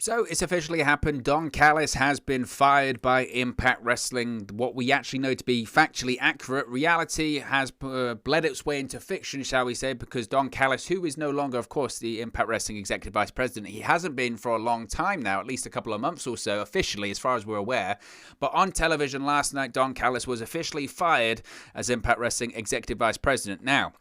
So it's officially happened. Don Callis has been fired by Impact Wrestling. What we actually know to be factually accurate, reality has bled its way into fiction, shall we say, because Don Callis, who is no longer, of course, the Impact Wrestling Executive Vice President, he hasn't been for a long time now, at least a couple of months or so, officially, as far as we're aware. But on television last night, Don Callis was officially fired as Impact Wrestling Executive Vice President. Now,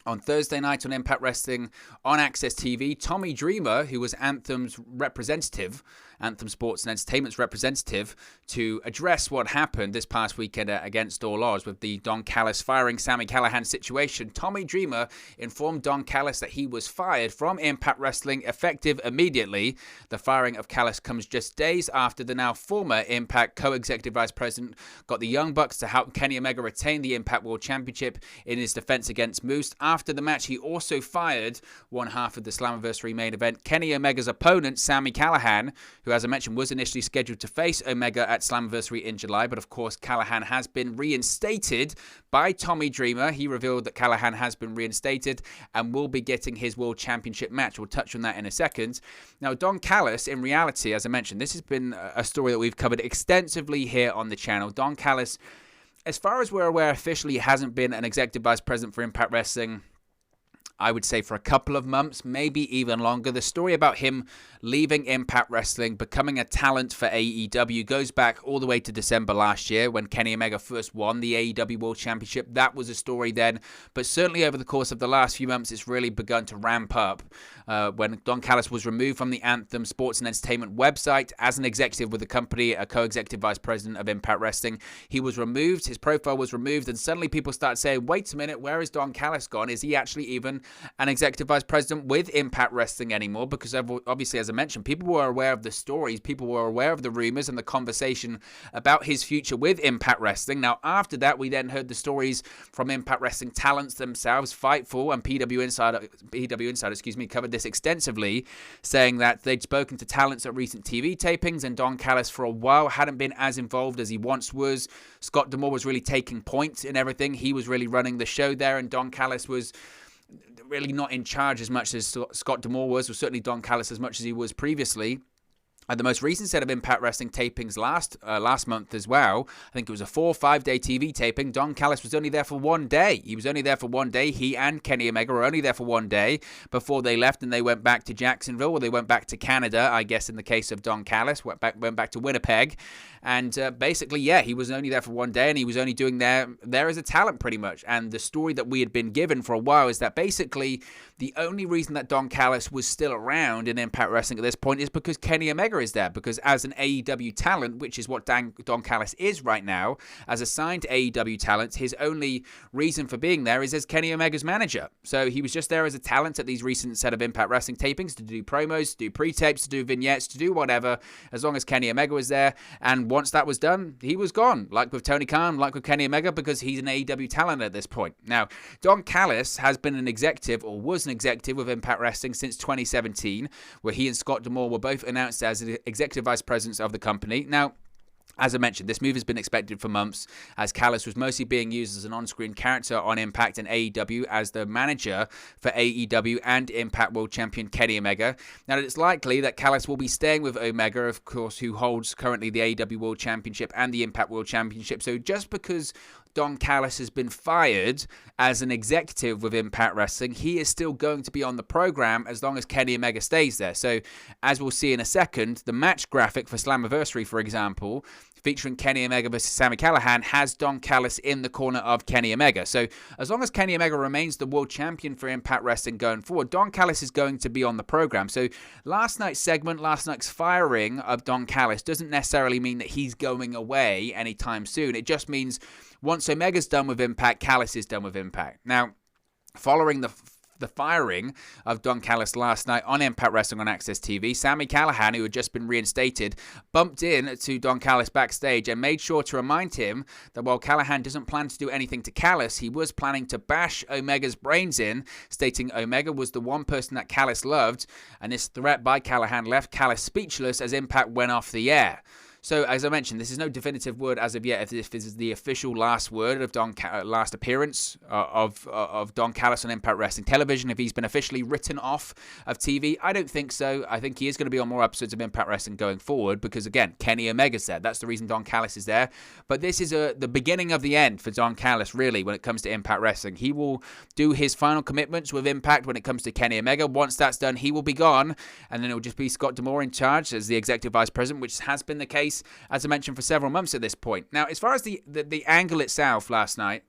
on Thursday night on Impact Wrestling on AXS TV, Tommy Dreamer, who was Anthem's representative, Anthem Sports and Entertainment's representative, to address what happened this past weekend against all odds with the Don Callis firing Sami Callihan situation. Tommy Dreamer informed Don Callis that he was fired from Impact Wrestling effective immediately. The firing of Callis comes just days after the now former Impact co-executive vice president got the Young Bucks to help Kenny Omega retain the Impact World Championship in his defense against Moose. After the match, he also fired one half of the Slammiversary main event, Kenny Omega's opponent, Sami Callihan, who, as I mentioned, was initially scheduled to face Omega at Slammiversary in July. But, of course, Callihan has been reinstated by Tommy Dreamer. He revealed that Callihan has been reinstated and will be getting his World Championship match. We'll touch on that in a second. Now, Don Callis, in reality, as I mentioned, this has been a story that we've covered extensively here on the channel. Don Callis, as far as we're aware, officially hasn't been an executive vice president for Impact Wrestling, I would say, for a couple of months, maybe even longer. The story about him leaving Impact Wrestling, becoming a talent for AEW, goes back all the way to December last year when Kenny Omega first won the AEW World Championship. That was a story then, but certainly over the course of the last few months, it's really begun to ramp up. When Don Callis was removed from the Anthem Sports and Entertainment website as an executive with the company, a co-executive vice president of Impact Wrestling, he was removed, his profile was removed, and suddenly people started saying, wait a minute, where is Don Callis gone? Is he actually even an executive vice president with Impact Wrestling anymore? Because obviously, as I mentioned, people were aware of the stories, people were aware of the rumors and the conversation about his future with Impact Wrestling. Now, after that, we then heard the stories from Impact Wrestling talents themselves. Fightful and PW Insider, covered this extensively, saying that they'd spoken to talents at recent TV tapings, and Don Callis for a while hadn't been as involved as he once was. Scott D'Amore was really taking point in everything. He was really running the show there, and Don Callis was really not in charge as much as Scott D'Amore was, or certainly Don Callis as much as he was previously. And the most recent set of Impact Wrestling tapings last month as well, I think it was a 4 or 5 day TV taping. Don Callis was only there for 1 day. He was only there for 1 day. He and Kenny Omega were only there for 1 day before they left, and they went back to Jacksonville, or they went back to Canada, I guess in the case of Don Callis, went back to Winnipeg. And basically, yeah, he was only there for 1 day, and he was only doing there as a talent pretty much. And the story that we had been given for a while is that basically the only reason that Don Callis was still around in Impact Wrestling at this point is because Kenny Omega is there. Because as an AEW talent, which is what Don Callis is right now, as a signed AEW talent, his only reason for being there is as Kenny Omega's manager. So he was just there as a talent at these recent set of Impact Wrestling tapings to do promos, to do pre-tapes, to do vignettes, to do whatever, as long as Kenny Omega was there. And once that was done, he was gone. Like with Tony Khan, like with Kenny Omega, because he's an AEW talent at this point. Now, Don Callis has been an executive, or was an executive with Impact Wrestling since 2017, where he and Scott D'Amore were both announced as executive vice presidents of the company. Now, as I mentioned, this move has been expected for months, as Callis was mostly being used as an on-screen character on Impact and AEW as the manager for AEW and Impact World Champion Kenny Omega. Now, it's likely that Callis will be staying with Omega, of course, who holds currently the AEW World Championship and the Impact World Championship. So just because Don Callis has been fired as an executive with Impact Wrestling, he is still going to be on the program as long as Kenny Omega stays there. So, as we'll see in a second, the match graphic for Slammiversary, for example, featuring Kenny Omega versus Sami Callihan, has Don Callis in the corner of Kenny Omega. So, as long as Kenny Omega remains the world champion for Impact Wrestling going forward, Don Callis is going to be on the program. So, last night's firing of Don Callis doesn't necessarily mean that he's going away anytime soon. It just means once Omega's done with Impact, Callis is done with Impact. Now, following the firing of Don Callis last night on Impact Wrestling on AXS TV, Sami Callihan, who had just been reinstated, bumped in to Don Callis backstage and made sure to remind him that while Callihan doesn't plan to do anything to Callis, he was planning to bash Omega's brains in, stating Omega was the one person that Callis loved, and this threat by Callihan left Callis speechless as Impact went off the air. So, as I mentioned, this is no definitive word as of yet if this is the official last word of last appearance of Don Callis on Impact Wrestling Television. If he's been officially written off of TV, I don't think so. I think he is going to be on more episodes of Impact Wrestling going forward because, again, Kenny Omega said that's the reason Don Callis is there. But this is the beginning of the end for Don Callis, really, when it comes to Impact Wrestling. He will do his final commitments with Impact when it comes to Kenny Omega. Once that's done, he will be gone, and then it will just be Scott D'Amore in charge as the Executive Vice President, which has been the case, as I mentioned, for several months at this point. Now, as far as the angle itself last night,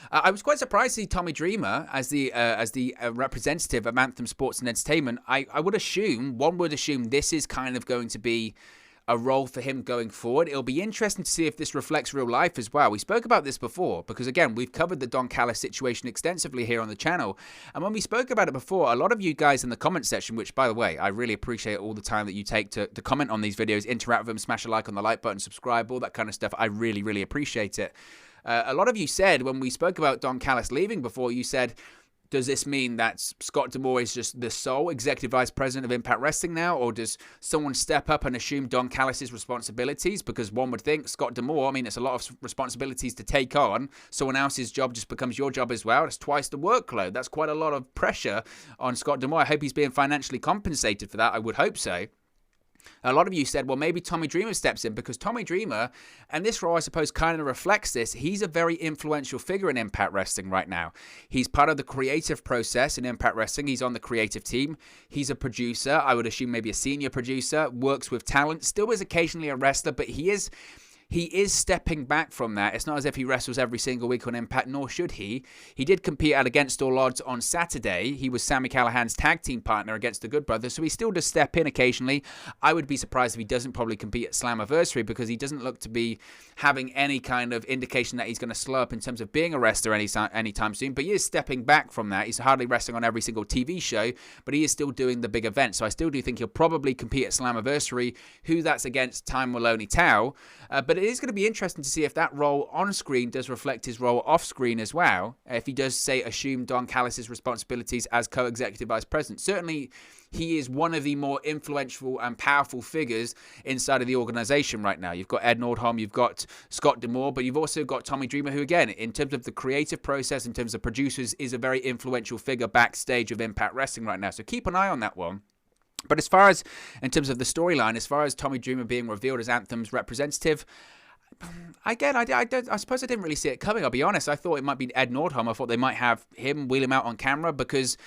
I was quite surprised to see Tommy Dreamer as the representative of Anthem Sports and Entertainment. One would assume this is kind of going to be a role for him going forward. It'll be interesting to see if this reflects real life as well. We spoke about this before because, again, we've covered the Don Callis situation extensively here on the channel. And when we spoke about it before, a lot of you guys in the comment section, which, by the way, I really appreciate all the time that you take to comment on these videos, interact with them, smash a like on the like button, subscribe, all that kind of stuff. I really, really appreciate it. A lot of you said, when we spoke about Don Callis leaving before, you said, does this mean that Scott D'Amore is just the sole Executive Vice President of Impact Wrestling now? Or does someone step up and assume Don Callis' responsibilities? Because one would think Scott D'Amore, I mean, it's a lot of responsibilities to take on. Someone else's job just becomes your job as well. It's twice the workload. That's quite a lot of pressure on Scott D'Amore. I hope he's being financially compensated for that. I would hope so. A lot of you said, well, maybe Tommy Dreamer steps in because Tommy Dreamer, and this role, I suppose, kind of reflects this. He's a very influential figure in Impact Wrestling right now. He's part of the creative process in Impact Wrestling. He's on the creative team. He's a producer. I would assume maybe a senior producer, works with talent, still is occasionally a wrestler, but he is stepping back from that. It's not as if he wrestles every single week on Impact, nor should he. He did compete at Against All Odds on Saturday. He was Sami Callihan's tag team partner against the Good Brothers, so he still does step in occasionally. I would be surprised if he doesn't probably compete at Slammiversary because he doesn't look to be having any kind of indication that he's going to slow up in terms of being a wrestler anytime soon, but he is stepping back from that. He's hardly wrestling on every single TV show, but he is still doing the big events, so I still do think he'll probably compete at Slammiversary. Who that's against, time will only tell. But it is going to be interesting to see if that role on screen does reflect his role off screen as well. If he does, say, assume Don Callis' responsibilities as co-executive vice president. Certainly, he is one of the more influential and powerful figures inside of the organization right now. You've got Ed Nordholm, you've got Scott D'Amore, but you've also got Tommy Dreamer, who, again, in terms of the creative process, in terms of producers, is a very influential figure backstage of Impact Wrestling right now. So keep an eye on that one. But as far as, in terms of the storyline, as far as Tommy Dreamer being revealed as Anthem's representative, again, I suppose I didn't really see it coming, I'll be honest. I thought it might be Ed Nordholm. I thought they might have him wheel him out on camera because,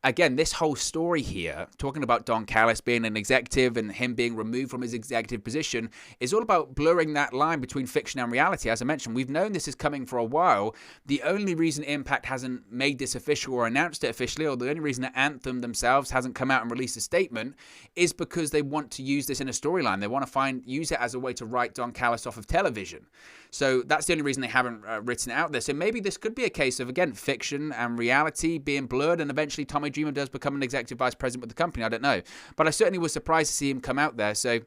again, this whole story here, talking about Don Callis being an executive and him being removed from his executive position, is all about blurring that line between fiction and reality. As I mentioned, we've known this is coming for a while. The only reason Impact hasn't made this official or announced it officially, or the only reason that Anthem themselves hasn't come out and released a statement, is because they want to use this in a storyline. They want to use it as a way to write Don Callis off of television. So that's the only reason they haven't written it out there. So maybe this could be a case of, again, fiction and reality being blurred, and eventually Tommy Dreamer does become an executive vice president with the company. I don't know. But I certainly was surprised to see him come out there. So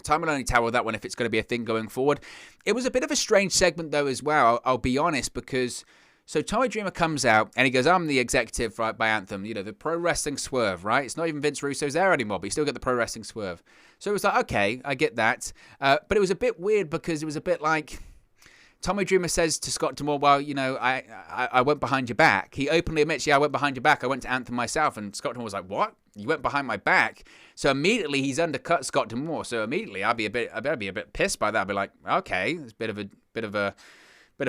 time will only tell with that one if it's going to be a thing going forward. It was a bit of a strange segment, though, as well. I'll be honest, because so Tommy Dreamer comes out and he goes, I'm the executive right by Anthem, you know, the pro wrestling swerve, right? It's not even Vince Russo's there anymore, but you still get the pro wrestling swerve. So it was like, okay, I get that. But it was a bit weird because it was a bit like Tommy Dreamer says to Scott D'Amore, well, you know, I went behind your back. He openly admits, yeah, I went behind your back. I went to Anthem myself. And Scott D'Amore was like, what? You went behind my back? So immediately he's undercut Scott D'Amore. So immediately I'd be a bit pissed by that. I'd be like, okay, it's a bit of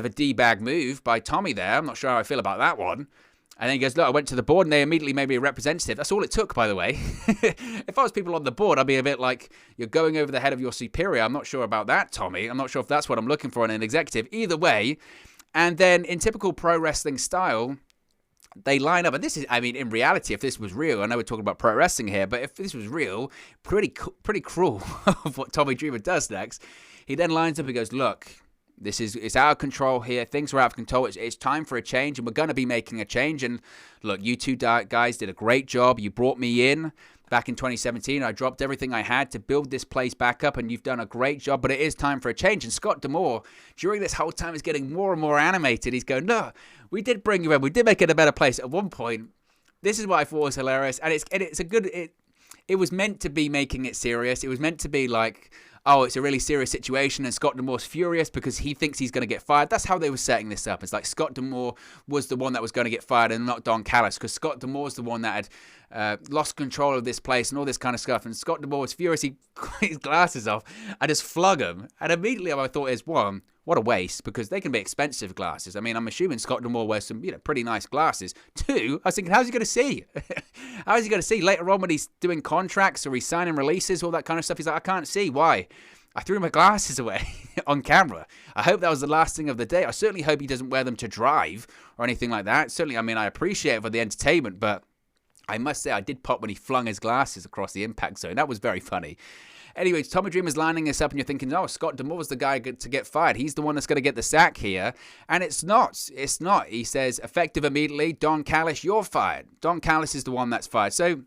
a D-bag move by Tommy there. I'm not sure how I feel about that one. And then he goes, look, I went to the board and they immediately made me a representative. That's all it took, by the way. If I was people on the board, I'd be a bit like, you're going over the head of your superior. I'm not sure about that, Tommy. I'm not sure if that's what I'm looking for in an executive. Either way. And then in typical pro wrestling style, they line up. And this is, I mean, in reality, if this was real, I know we're talking about pro wrestling here, but if this was real, pretty cruel of what Tommy Dreamer does next. He then lines up and goes, look, it's out of control here. Things are out of control. It's time for a change, and we're going to be making a change. And look, you two guys did a great job. You brought me in back in 2017. I dropped everything I had to build this place back up, and you've done a great job. But it is time for a change. And Scott D'Amore, during this whole time, is getting more and more animated. He's going, no, we did bring you in. We did make it a better place. At one point, this is what I thought was hilarious. And it's a good... It was meant to be making it serious. It was meant to be like, oh, it's a really serious situation, and Scott D'Amore's furious because he thinks he's going to get fired. That's how they were setting this up. It's like Scott D'Amore was the one that was going to get fired and not Don Callis, because Scott D'Amore's the one that had lost control of this place and all this kind of stuff. And Scott D'Amore was furious. He got his glasses off and just flung them. And immediately I thought is, one, what a waste, because they can be expensive glasses. I mean, I'm assuming Scott D'Amore wears some, pretty nice glasses. Two, I was thinking, how's he going to see? How is he going to see later on when he's doing contracts or he's signing releases, all that kind of stuff? He's like, I can't see. Why? I threw my glasses away on camera. I hope that was the last thing of the day. I certainly hope he doesn't wear them to drive or anything like that. Certainly, I mean, I appreciate it for the entertainment, but I must say I did pop when he flung his glasses across the impact zone. That was very funny. Anyway, Tommy Dreamer's lining this up and you're thinking, oh, Scott D'Amore's the guy to get fired. He's the one that's going to get the sack here. And it's not. It's not. He says, effective immediately, Don Callis, you're fired. Don Callis is the one that's fired. So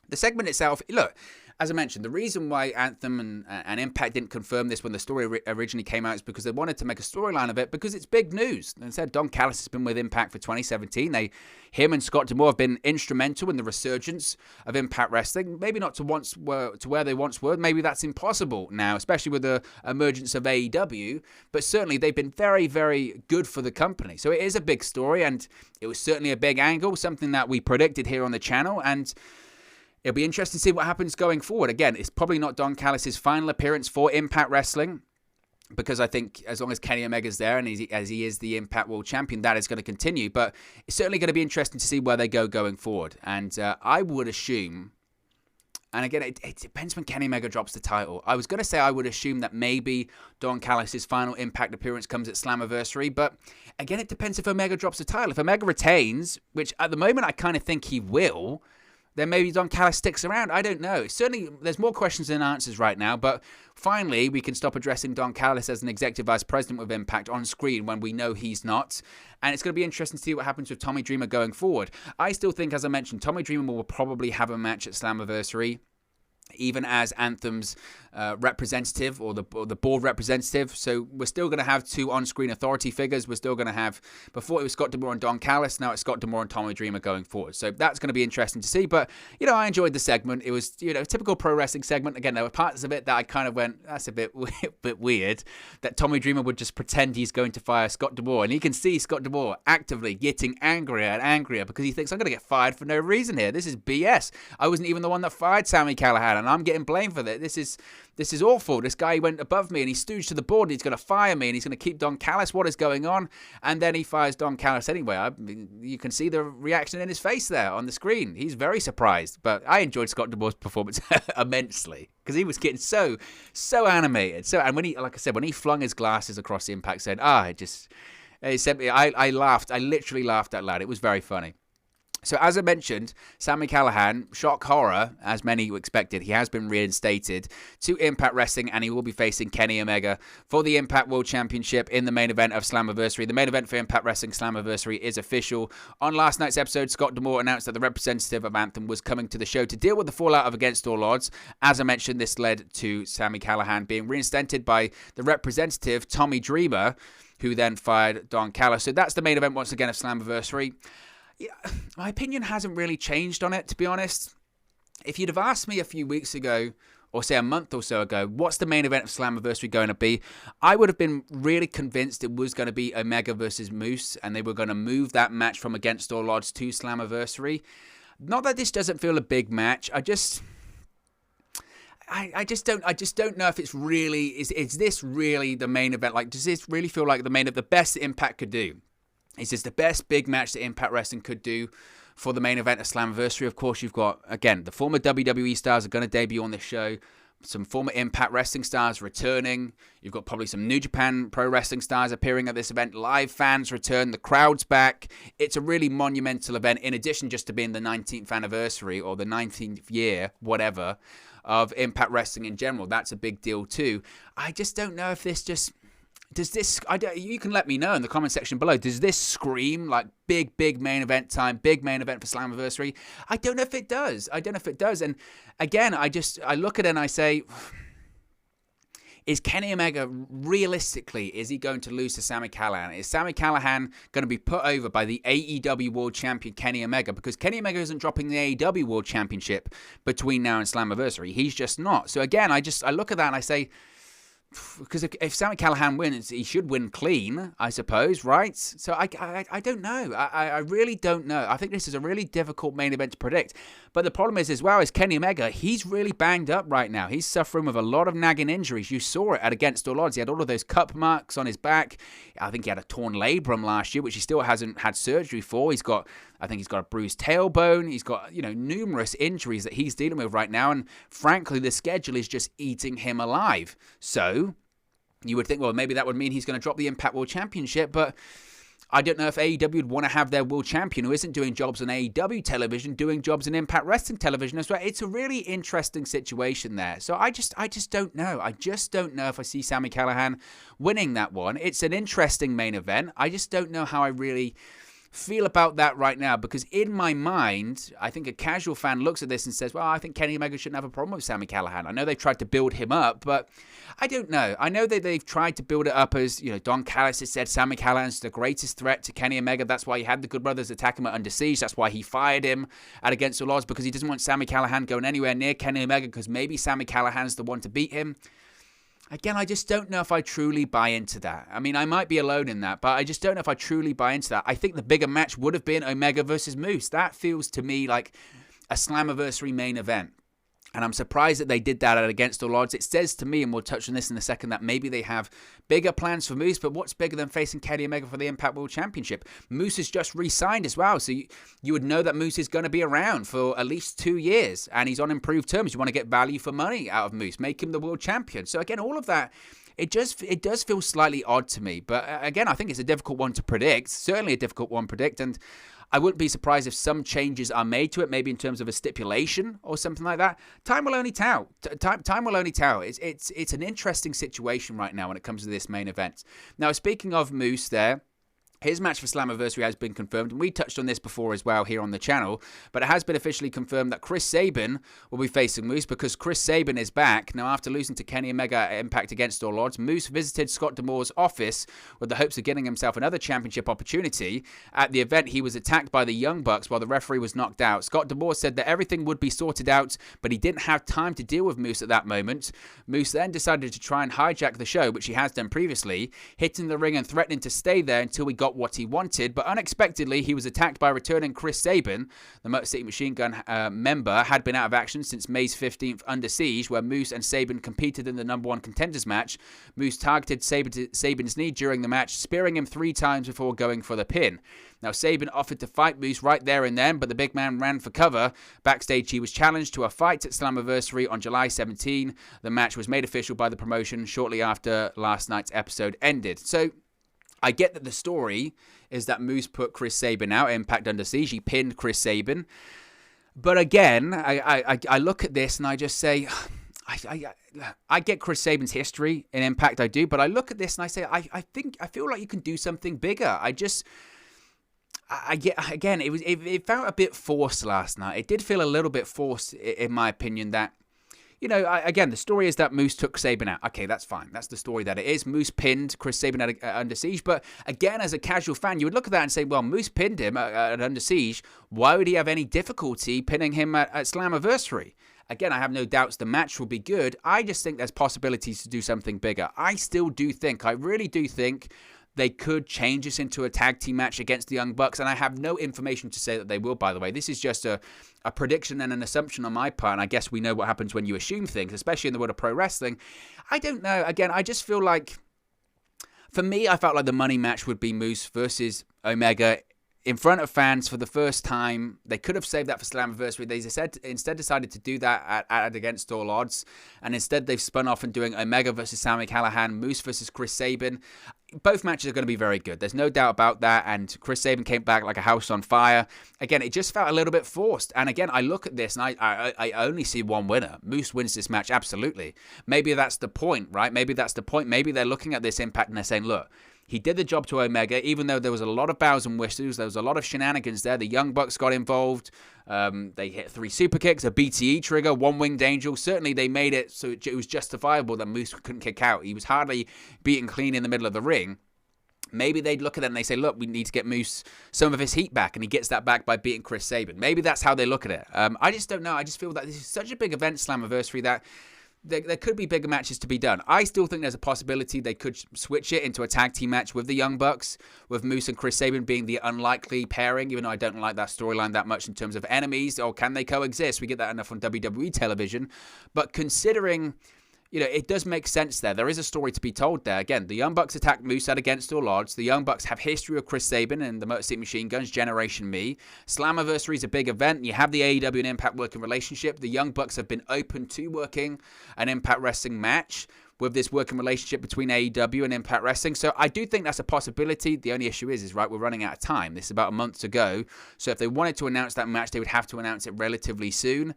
the segment itself, look, as I mentioned, the reason why Anthem and Impact didn't confirm this when the story originally came out is because they wanted to make a storyline of it, because it's big news. They said Don Callis has been with Impact for 2017. Him and Scott D'Amore have been instrumental in the resurgence of Impact Wrestling. Maybe not to where they once were. Maybe that's impossible now, especially with the emergence of AEW. But certainly they've been very, very good for the company. So it is a big story, and it was certainly a big angle, something that we predicted here on the channel. And it'll be interesting to see what happens going forward. Again, it's probably not Don Callis' final appearance for Impact Wrestling, because I think as long as Kenny Omega's there and as he is the Impact World Champion, that is going to continue. But it's certainly going to be interesting to see where they go going forward. And I would assume, and again, it depends when Kenny Omega drops the title. I was going to say I would assume that maybe Don Callis' final Impact appearance comes at Slammiversary. But again, it depends if Omega drops the title. If Omega retains, which at the moment I kind of think he will, then maybe Don Callis sticks around. I don't know. Certainly, there's more questions than answers right now. But finally, we can stop addressing Don Callis as an executive vice president with Impact on screen when we know he's not. And it's going to be interesting to see what happens with Tommy Dreamer going forward. I still think, as I mentioned, Tommy Dreamer will probably have a match at Slammiversary, even as Anthem's representative or the board representative. So we're still going to have two on-screen authority figures. We're still going to have, before it was Scott D'Amore and Don Callis, now it's Scott D'Amore and Tommy Dreamer going forward. So that's going to be interesting to see. But, I enjoyed the segment. It was, a typical pro wrestling segment. Again, there were parts of it that I kind of went, that's a bit weird, that Tommy Dreamer would just pretend he's going to fire Scott D'Amore. And you can see Scott D'Amore actively getting angrier and angrier because he thinks, I'm going to get fired for no reason here. This is BS. I wasn't even the one that fired Sami Callihan, and I'm getting blamed for this. This is awful. This guy went above me and he stooged to the board and he's going to fire me and he's going to keep Don Callis. What is going on? And then he fires Don Callis anyway. You can see the reaction in his face there on the screen. He's very surprised. But I enjoyed Scott D'Amore's performance immensely because he was getting so animated. And when he flung his glasses across the Impact zone, I laughed. I literally laughed out loud. It was very funny. So as I mentioned, Sami Callihan, shock horror, as many expected, he has been reinstated to Impact Wrestling and he will be facing Kenny Omega for the Impact World Championship in the main event of Slammiversary. The main event for Impact Wrestling Slammiversary is official. On last night's episode, Scott D'Amore announced that the representative of Anthem was coming to the show to deal with the fallout of Against All Odds. As I mentioned, this led to Sami Callihan being reinstated by the representative, Tommy Dreamer, who then fired Don Callis. So that's the main event once again of Slammiversary. Yeah, my opinion hasn't really changed on it, to be honest. If you'd have asked me a few weeks ago, or say a month or so ago, what's the main event of Slammiversary going to be, I would have been really convinced it was going to be Omega versus Moose, and they were going to move that match from Against All Odds to Slammiversary. Not that this doesn't feel a big match, I just don't know if it's really, is this really the main event? Like, does this really feel like the best that Impact could do? Is this the best big match that Impact Wrestling could do for the main event of Slammiversary? Of course, you've got, again, the former WWE stars are going to debut on this show. Some former Impact Wrestling stars returning. You've got probably some New Japan Pro Wrestling stars appearing at this event. Live fans return. The crowd's back. It's a really monumental event, in addition just to being the 19th anniversary or the 19th year, whatever, of Impact Wrestling in general. That's a big deal too. I just don't know if this just... you can let me know in the comment section below. Does this scream like big main event time, big main event for Slammiversary? I don't know if it does. And again, I look at it and I say, is Kenny Omega, realistically, is he going to lose to Sami Callihan? Is Sami Callihan going to be put over by the AEW World Champion Kenny Omega? Because Kenny Omega isn't dropping the AEW World Championship between now and Slammiversary. He's just not. So again, I look at that and I say, because if Sami Callihan wins, he should win clean, I suppose, right? So I don't know. I really don't know. I think this is a really difficult main event to predict. But the problem is, as well, is Kenny Omega, he's really banged up right now. He's suffering with a lot of nagging injuries. You saw it at Against All Odds. He had all of those cup marks on his back. I think he had a torn labrum last year, which he still hasn't had surgery for. I think he's got a bruised tailbone. He's got, numerous injuries that he's dealing with right now. And frankly, the schedule is just eating him alive. So you would think, well, maybe that would mean he's going to drop the Impact World Championship. But I don't know if AEW would want to have their world champion who isn't doing jobs on AEW television, doing jobs in Impact Wrestling television as well. It's a really interesting situation there. So I just don't know. I just don't know if I see Sami Callihan winning that one. It's an interesting main event. I just don't know how I really feel about that right now, because in my mind, I think a casual fan looks at this and says, well, I think Kenny Omega shouldn't have a problem with Sami Callihan. I know they've tried to build him up, but I don't know. I know that they've tried to build it up as, Don Callis has said Sami Callihan's the greatest threat to Kenny Omega. That's why he had the Good Brothers attack him at Under Siege. That's why he fired him at Against All Odds, because he doesn't want Sami Callihan going anywhere near Kenny Omega, because maybe Sami Callihan's the one to beat him. Again, I just don't know if I truly buy into that. I mean, I might be alone in that, but I just don't know if I truly buy into that. I think the bigger match would have been Omega versus Moose. That feels to me like a Slammiversary main event. And I'm surprised that they did that at Against All Odds. It says to me, and we'll touch on this in a second, that maybe they have bigger plans for Moose, but what's bigger than facing Kenny Omega for the Impact World Championship? Moose has just re-signed as well, so you would know that Moose is going to be around for at least 2 years, and he's on improved terms. You want to get value for money out of Moose, make him the world champion. So again, all of that, it does feel slightly odd to me, but again, I think it's a difficult one to predict, certainly a difficult one to predict, and I wouldn't be surprised if some changes are made to it, maybe in terms of a stipulation or something like that. Time will only tell. Time will only tell. It's an interesting situation right now when it comes to this main event. Now, speaking of Moose there, his match for Slammiversary has been confirmed, and we touched on this before as well here on the channel, but it has been officially confirmed that Chris Sabin will be facing Moose, because Chris Sabin is back. Now, after losing to Kenny Omega at Impact Against All Odds, Moose visited Scott D'Amore's office with the hopes of getting himself another championship opportunity. At the event, he was attacked by the Young Bucks while the referee was knocked out. Scott D'Amore said that everything would be sorted out, but he didn't have time to deal with Moose at that moment. Moose then decided to try and hijack the show, which he has done previously, hitting the ring and threatening to stay there until he got what he wanted, but unexpectedly he was attacked by returning Chris Sabin. The Motor City Machine Gun member had been out of action since May's 15th Under Siege, where Moose and Sabin competed in the #1 contenders match. Moose targeted Sabin's knee during the match, spearing him 3 times before going for the pin. Now, Sabin offered to fight Moose right there and then, but the big man ran for cover. Backstage, he was challenged to a fight at Slammiversary on July 17. The match was made official by the promotion shortly after last night's episode ended. So, I get that the story is that Moose put Chris Sabin out, Impact Under Siege. He pinned Chris Sabin. But again, I look at this and I just say, I get Chris Sabin's history in Impact, I do. But I look at this and I say, I feel like you can do something bigger. It felt a bit forced last night. It did feel a little bit forced, in my opinion, that, again, the story is that Moose took Sabin out. Okay, that's fine. That's the story that it is. Moose pinned Chris Sabin at Under Siege. But again, as a casual fan, you would look at that and say, well, Moose pinned him at Under Siege. Why would he have any difficulty pinning him at Slammiversary? Again, I have no doubts the match will be good. I just think there's possibilities to do something bigger. I really do think they could change this into a tag team match against the Young Bucks, and I have no information to say that they will, by the way. This is just a prediction and an assumption on my part, and I guess we know what happens when you assume things, especially in the world of pro wrestling. I don't know. Again, I just feel like, for me, I felt like the money match would be Moose versus Omega in front of fans for the first time. They could have saved that for Slammiversary. They instead decided to do that at Against All Odds, and instead they've spun off and doing Omega versus Sami Callihan, Moose versus Chris Sabin. Both matches are going to be very good. There's no doubt about that, and Chris Sabin came back like a house on fire. Again, it just felt a little bit forced, and again, I look at this and I only see one winner. Moose wins this match, absolutely. Maybe that's the point, right? Maybe that's the point. Maybe they're looking at this Impact and they're saying, look, He did the job to Omega, even though there was a lot of bows and whistles. There was a lot of shenanigans there. The Young Bucks got involved. They hit 3 super kicks, a BTE trigger, 1 winged angel. Certainly they made it so it was justifiable that Moose couldn't kick out. He was hardly beaten clean in the middle of the ring. Maybe they'd look at it and they say, look, we need to get Moose some of his heat back, and he gets that back by beating Chris Sabin. Maybe that's how they look at it. I just don't know. I just feel that this is such a big event, Slammiversary, that there could be bigger matches to be done. I still think there's a possibility they could switch it into a tag team match with the Young Bucks, with Moose and Chris Sabin being the unlikely pairing, even though I don't like that storyline that much in terms of enemies, or can they coexist? We get that enough on WWE television. But considering, you know, it does make sense there. There is a story to be told there. Again, the Young Bucks attacked Moose at Against All Odds. The Young Bucks have history with Chris Sabin and the Motor City Machine Guns, Generation Me. Slammiversary is a big event. You have the AEW and Impact working relationship. The Young Bucks have been open to working an Impact Wrestling match with this working relationship between AEW and Impact Wrestling. So I do think that's a possibility. The only issue is right, we're running out of time. This is about a month to go. So if they wanted to announce that match, they would have to announce it relatively soon.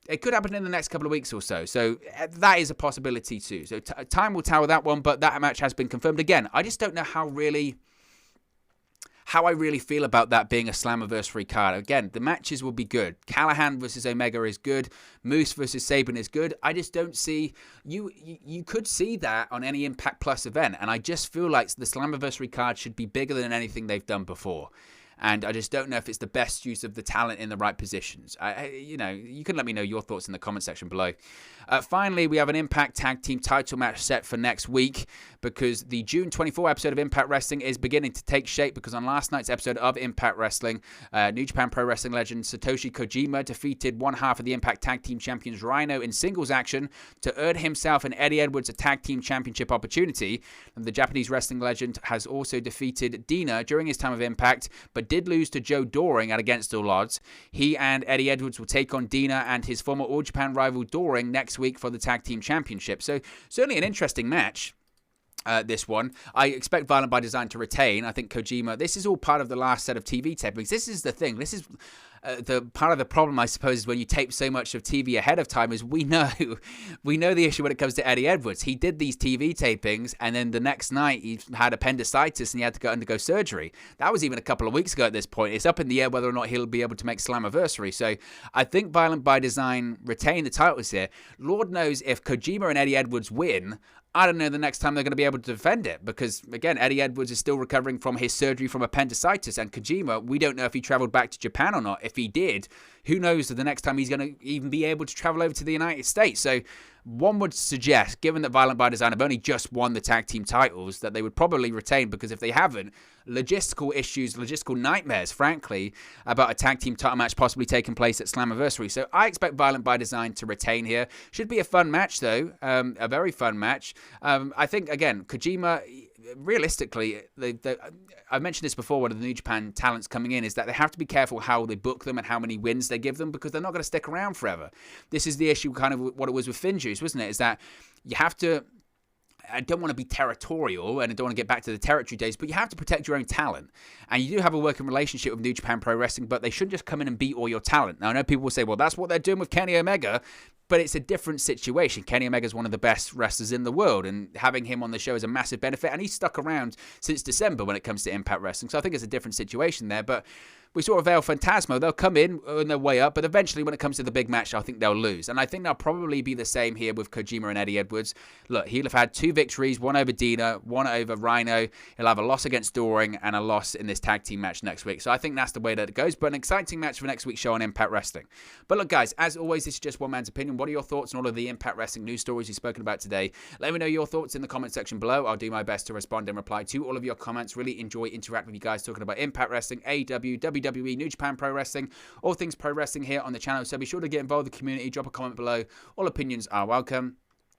It could happen in the next couple of weeks or so. So that is a possibility too. So time will tell with that one, but that match has been confirmed. Again, I just don't know how I really feel about that being a Slammiversary card. Again, the matches will be good. Callihan versus Omega is good. Moose versus Sabin is good. I just don't see... You could see that on any Impact Plus event, and I just feel like the Slammiversary card should be bigger than anything they've done before. And I just don't know if it's the best use of the talent in the right positions. You know, you can let me know your thoughts in the comment section below. Finally, we have an Impact Tag Team title match set for next week, because the June 24 episode of Impact Wrestling is beginning to take shape, because on last night's episode of Impact Wrestling, New Japan Pro Wrestling legend Satoshi Kojima defeated one half of the Impact Tag Team champions Rhino in singles action to earn himself and Eddie Edwards a Tag Team Championship opportunity. And the Japanese wrestling legend has also defeated Dina during his time of Impact, but did lose to Joe Doring at Against All Odds. He and Eddie Edwards will take on Dina and his former All Japan rival Doring next week for the Tag Team Championship. So certainly an interesting match. This one, I expect Violent by Design to retain. I think Kojima, this is all part of the last set of TV tapings. This is the thing. This is the part of the problem, I suppose, is when you tape so much of TV ahead of time, is we know the issue when it comes to Eddie Edwards. He did these TV tapings, and then the next night he had appendicitis and he had to undergo surgery. That was even a couple of weeks ago at this point. It's up in the air whether or not he'll be able to make Slammiversary. So I think Violent by Design retain the titles here. Lord knows if Kojima and Eddie Edwards win, I don't know the next time they're going to be able to defend it, because, again, Eddie Edwards is still recovering from his surgery from appendicitis, and Kojima, we don't know if he traveled back to Japan or not. If he did, who knows the next time he's going to even be able to travel over to the United States. So one would suggest, given that Violent by Design have only just won the tag team titles, that they would probably retain, because if they haven't, logistical issues, logistical nightmares, frankly, about a tag team title match possibly taking place at Slammiversary. So I expect Violent by Design to retain here. Should be a fun match, though, a very fun match. I think, again, Kojima, realistically, I mentioned this before, one of the New Japan talents coming in, is that they have to be careful how they book them and how many wins they give them, because they're not going to stick around forever. This is the issue, kind of what it was with Finjuice, wasn't it? Is that you have to... I don't want to be territorial, and I don't want to get back to the territory days, but you have to protect your own talent. And you do have a working relationship with New Japan Pro Wrestling, but they shouldn't just come in and beat all your talent. Now, I know people will say, well, that's what they're doing with Kenny Omega, but it's a different situation. Kenny Omega is one of the best wrestlers in the world, and having him on the show is a massive benefit, and he's stuck around since December when it comes to Impact Wrestling, so I think it's a different situation there. But we saw Veil Phantasmo. They'll come in on their way up, but eventually when it comes to the big match, I think they'll lose. And I think that'll probably be the same here with Kojima and Eddie Edwards. Look, he'll have had 2 victories, one over Dina, one over Rhino. He'll have a loss against Doring and a loss in this tag team match next week. So I think that's the way that it goes, but an exciting match for next week's show on Impact Wrestling. But look, guys, as always, this is just one man's opinion. What are your thoughts on all of the Impact Wrestling news stories we've spoken about today? Let me know your thoughts in the comment section below. I'll do my best to respond and reply to all of your comments. Really enjoy interacting with you guys, talking about Impact Wrestling, AEW, WWE, New Japan Pro Wrestling, all things pro wrestling here on the channel. So be sure to get involved with the community. Drop a comment below. All opinions are welcome.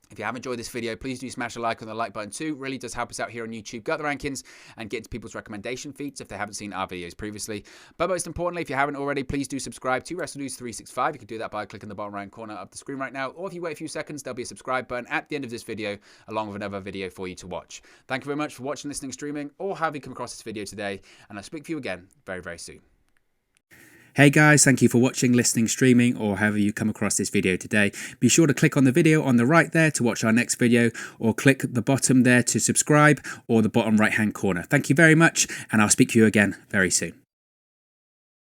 If you have enjoyed this video, please do smash a like on the like button too. It really does help us out here on YouTube. Go up the rankings and get into people's recommendation feeds if they haven't seen our videos previously. But most importantly, if you haven't already, please do subscribe to Wrestle News 365. You can do that by clicking the bottom right corner of the screen right now. Or if you wait a few seconds, there'll be a subscribe button at the end of this video, along with another video for you to watch. Thank you very much for watching, listening, streaming, or having come across this video today. And I'll speak to you again very, very soon. Hey guys, thank you for watching, listening, streaming, or however you come across this video today. Be sure to click on the video on the right there to watch our next video, or click the bottom there to subscribe, or the bottom right hand corner. Thank you very much, and I'll speak to you again very soon.